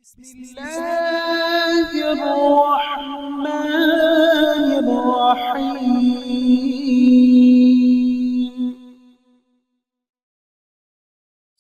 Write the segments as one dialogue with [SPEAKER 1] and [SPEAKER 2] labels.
[SPEAKER 1] بسم الله الرحمن الرحيم.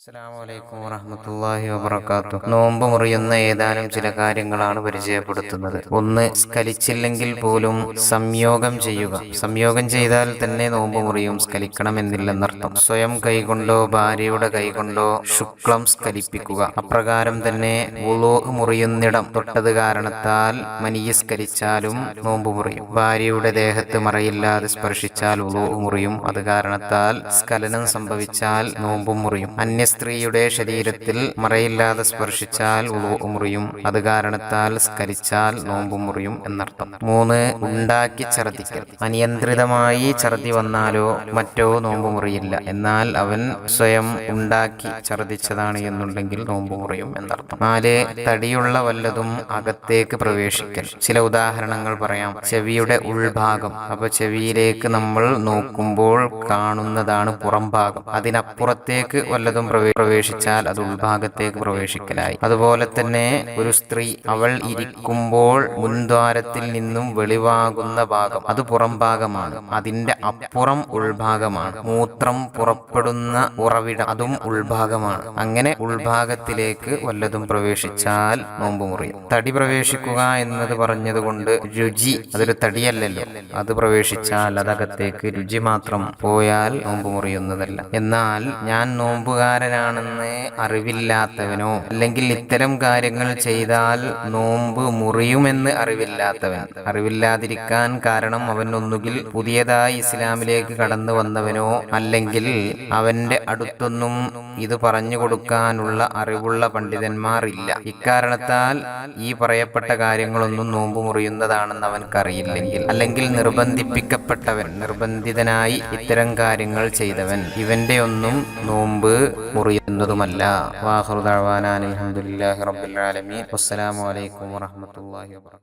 [SPEAKER 2] അസ്സലാമു അലൈക്കും വറഹ്മത്തുള്ളാഹി വബറകാതുഹു. നോമ്പ് മുറിയുന്ന ഏതാനും ചില കാര്യങ്ങളാണ് പരിചയപ്പെടുത്തുന്നത്. ഒന്ന്, സ്കലിച്ചില്ലെങ്കിൽ പോലും സംയോഗം ചെയ്യുക. സംയോഗം ചെയ്താൽ തന്നെ നോമ്പ് മുറിയും, സ്കലിക്കണമെന്നില്ലെന്നർത്ഥം. സ്വയം കൈകൊണ്ടോ ഭാര്യയുടെ കൈകൊണ്ടോ ശുക്ലം സ്കലിപ്പിക്കുക. അപ്രകാരം തന്നെ വുളൂ മുറിയുന്നിടം തൊട്ടത് കാരണത്താൽ മനിയ് സ്കലിച്ചാലും നോമ്പ് മുറിയും. ഭാര്യയുടെ ദേഹത്ത് മറയില്ലാതെ സ്പർശിച്ചാൽ വുളൂ മുറിയും, അത് കാരണത്താൽ സ്ഖലനം സംഭവിച്ചാൽ നോമ്പും മുറിയും. സ്ത്രീയുടെ ശരീരത്തിൽ മറയില്ലാതെ സ്പർശിച്ചാൽ വുളൂ മുറിയും, അത് കാരണത്താൽ സ്കലിച്ചാൽ നോമ്പും മുറിയും എന്നർത്ഥം. മൂന്ന്, ഉണ്ടാക്കി ഛർദിക്കൽ. അനിയന്ത്രിതമായി ഛർദി വന്നാലോ മറ്റോ നോമ്പ് മുറിയില്ല. എന്നാൽ അവൻ സ്വയം ഉണ്ടാക്കി ഛർദിച്ചതാണ് എന്നുണ്ടെങ്കിൽ നോമ്പ് മുറിയും എന്നർത്ഥം. നാല്, തടിയുള്ള വല്ലതും അകത്തേക്ക് പ്രവേശിക്കൽ. ചില ഉദാഹരണങ്ങൾ പറയാം. ചെവിയുടെ ഉൾഭാഗം, അപ്പൊ ചെവിയിലേക്ക് നമ്മൾ നോക്കുമ്പോൾ കാണുന്നതാണ് പുറം ഭാഗം. അതിനപ്പുറത്തേക്ക് വല്ലതും പ്രവേശിച്ചാൽ അത് ഉൾഭാഗത്തേക്ക് പ്രവേശിക്കലായി. അതുപോലെ തന്നെ ഒരു സ്ത്രീ അവൾ ഇരിക്കുമ്പോൾ മുൻദ്വാരത്തിൽ നിന്നും വെളിവാകുന്ന ഭാഗം അത് പുറം ഭാഗമാണ്, അതിന്റെ അപ്പുറം ഉൾഭാഗമാണ്. മൂത്രം പുറപ്പെടുന്ന ഉറവിടം അതും ഉൾഭാഗമാണ്. അങ്ങനെ ഉൾഭാഗത്തിലേക്ക് വല്ലതും പ്രവേശിച്ചാൽ നോമ്പ് മുറിയും. തടി പ്രവേശിക്കുക എന്നത് പറഞ്ഞതുകൊണ്ട് രുചി, അതൊരു തടിയല്ലല്ലോ, അത് പ്രവേശിച്ചാൽ അതകത്തേക്ക് രുചി മാത്രം പോയാൽ നോമ്പ് മുറിയുന്നതല്ല. എന്നാൽ ഞാൻ നോമ്പുകാരനാണെന്ന് അറിവില്ലാത്തവനോ അല്ലെങ്കിൽ ഇത്തരം കാര്യങ്ങൾ ചെയ്താൽ നോമ്പ് മുറിയുമെന്ന് അറിവില്ലാതിരിക്കാൻ കാരണം അവൻ ഒന്നുകിൽ പുതിയതായി ഇസ്ലാമിലേക്ക് കടന്നു വന്നവനോ അല്ലെങ്കിൽ അവന്റെ അടുത്തൊന്നും ഇത് പറഞ്ഞു കൊടുക്കാനുള്ള അറിവുള്ള പണ്ഡിതന്മാർ ഇല്ല. ഇക്കാരണത്താൽ ഈ പറയപ്പെട്ട കാര്യങ്ങളൊന്നും നോമ്പ് മുറിയുന്നതാണെന്ന് അവൻക്കറിയില്ലെങ്കിൽ, അല്ലെങ്കിൽ നിർബന്ധിതനായി ഇത്തരം കാര്യങ്ങൾ ചെയ്തവൻ, ഇവന്റെ ഒന്നും നോമ്പ് മുറിയുന്നതുമല്ല. വാഖിറു ദഅ്വാനാ അൽഹംദുലില്ലാഹി റബ്ബിൽ ആലമീൻ. വസ്സലാമു അലൈക്കും വറഹ്മത്തുള്ളാഹി വബറകാതുഹു.